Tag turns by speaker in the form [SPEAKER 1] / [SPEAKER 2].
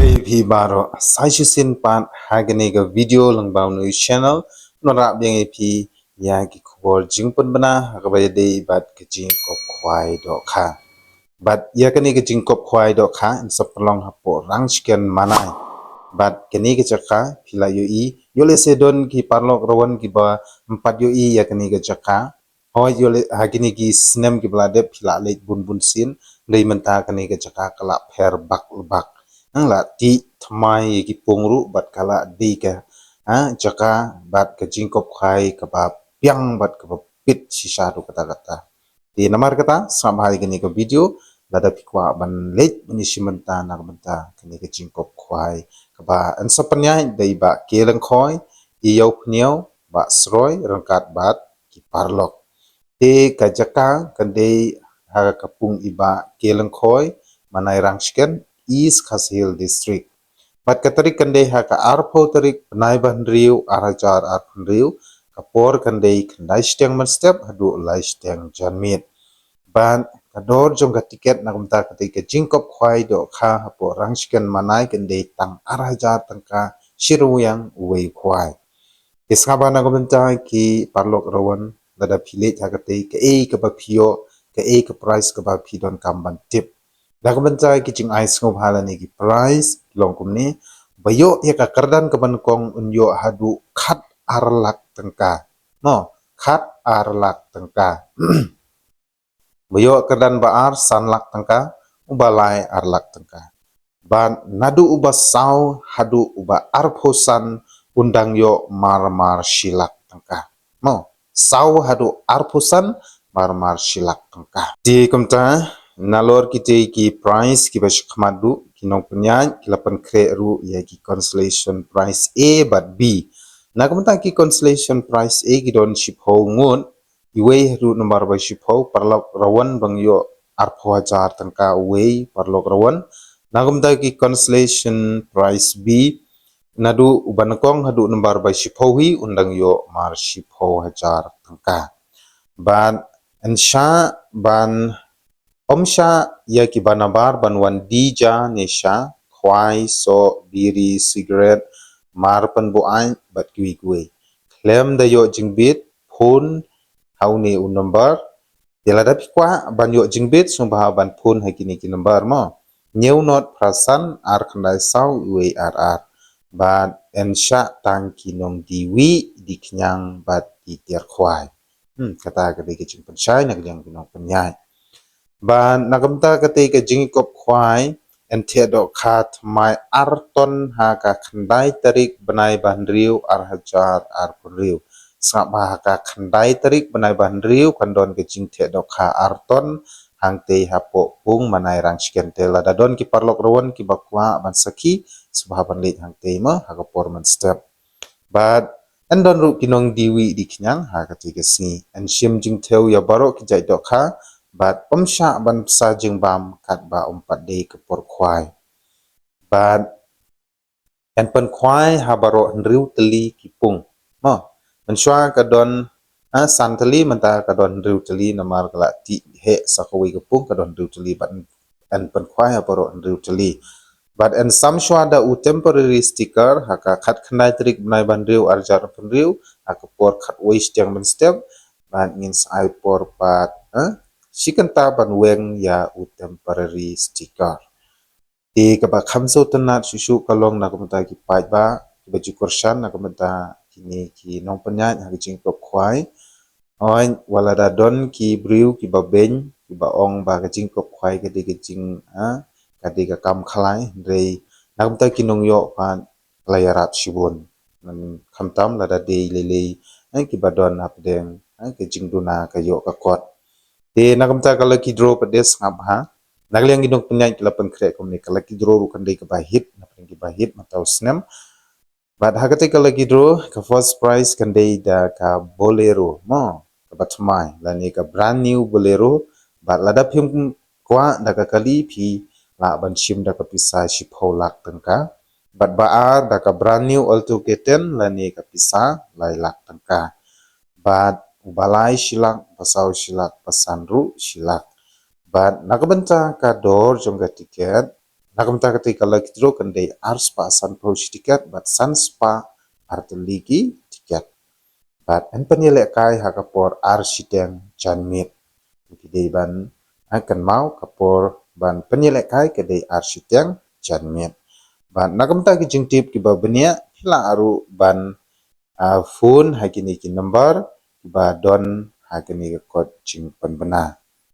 [SPEAKER 1] Play vi baro sai sin pan hagani ga video lang baw no channel no rap yang ep ya ki khobor jingpun bana hagabay day bat ka jing kop khwai do kha bat ya kani ka jing kop khwai do kha in sa palong hapo rang chicken manai bat kani ka chaka phila yo I yole se don ki parlok rawan ki ba empat yo I ya kani ka chaka hoy yole hagini ki snem ki blade phila le bun bun sin lei menta kani ka chaka kala pher bak ang la ti thamai ki pungru bat kala di ka jaka bat ka jingkop khai ka ba piang bat ka ba pit sisa du kata kata di namar kata sampai kini ke video lada pikwa ban late ni simenta na menta kini ke jingkop khai ka ba an sapanya dai ba keleng khoi I yau pniau ba sroi rangkat bat ki parlok te ka jaka kande ha kapung iba keleng khoi manai rangsken East Khasil District. Bat katarik kandai ha ka arpo tarik penai bandriu arajar arpandriu kapor kandai kandai steng man step hadu lai steng janmit. Ban kador jong ka tiket na kumta ketika jingkop khwai do kha hapo rangsken manai kandai tang arajar tangka shiruyang uwei khwai. Kiskaba na kumta ki parlok rawan lada pilit ha katai ke ka bapio ke ka price ka bapidon kamban tip. Dakamenta kicing ais ngop halani ki price long kumni bayo ya ka kardan kaban kong unyo hadu khat arlak tengka no khat arlak tengka bayo kardan baar sanlak tengka ubalai arlak tengka ban nadu uba sau hadu uba arphosan undang yo mar silak tengka no sau hadu arphosan mar silak tengka di kumta nalor kite ki price ki bash khamadu ki nong penyan ki lapan kre ru ya ki constellation price A but B na kamta ki constellation price A ki don ship ho ngun iwe ru nomor ba ship ho parlok rawan bang yo arpho hajar tanka we parlok rawan na kamta ki constellation price B nadu ubanakong hadu nomor ba ship ho hi undang yo mar ship ho hajar tanka ban ansha ban Omsha ya ki banabar banwan dija nesha khwai so biri cigarette mar pan buai bat kui kui klem da yo jingbit phone hauni un number dela da pikwa ban yo jingbit sumbha ban phone hakini ki number mo new not prasan ar khandai sau ue ar ban ensha tang ki nong diwi diknyang bat di tiar khwai kata ka de ki jing panchai na yang binong panyai ban nakamta ketika jingkop khwai ente do khat mai arton ha ka khandai tarik benai bandriu ar hajar ar punriu saba ka khandai tarik benai bandriu kandon ke jingte do kha arton hangte hapo pung manai rang skente la dadon ki parlok rawan ki bakwa ban saki subhaban lit hangte ma ha ka porman step but andon ru kinong diwi diknyang ha ketika si an sim jingteu ya baro ki jai do kha bat omsha ban sa jingbam kat ba ompat de ke por khwai bat en pen khwai habaro nriu teli kipung mo menswa kadon san teli menta kadon nriu teli namar kala ti he sakawi kepung kadon nriu teli bat en pen khwai habaro nriu teli but en samshwa da u temporary sticker haka khat khnai trik bnai ban riu arjar penriu haka por khat waste yang men step bat means I por pat Shikanta banweng ya u temporary sticker. Di kaba khamso tanat susu kalong na kumenta ki pai ba ki baju kursan na kumenta kini ki nong penyat ha jing kop khwai. Oin walada don ki briu ki babeng ki baong ba ka jing kop khwai ka di ka jing ka di ka kam khalai rei na kumenta ki nong yo pan layarat shibun. Nan khamtam lada de lele ki badon hapdeng ka jing duna ka yo ka kot. Di nakamta kalau ki draw pedes ngap ha nagli yang gidong penyai kelapan krek komni kalau ki draw rukan dei ke bahit napring ki bahit matau snem bad hakate kalau ki draw ka first prize kan dei da ka bolero mo ka batmai lani ka brand new bolero bad lada phim kwa da ka kali phi la ban shim da ka pisa shi pholak tangka bad baar da ka brand new alto keten lani ka pisa lai lak tangka bad balai silak pasau silak pasanru silak bat nakabenta ka dor jong ka tiket Nakamta ketika lagi dro kendai arspa san pro tiket bat san spa arteligi tiket. Bat en penilek kai hakapor arsideng janmit. Kidei ban akan mau kapor ban penilek kai kedai arsideng janmit. Ban nakamta ki jingtip ki babenia hila aru ban phone hakini ki number ba don hakini ki kod jing penbena.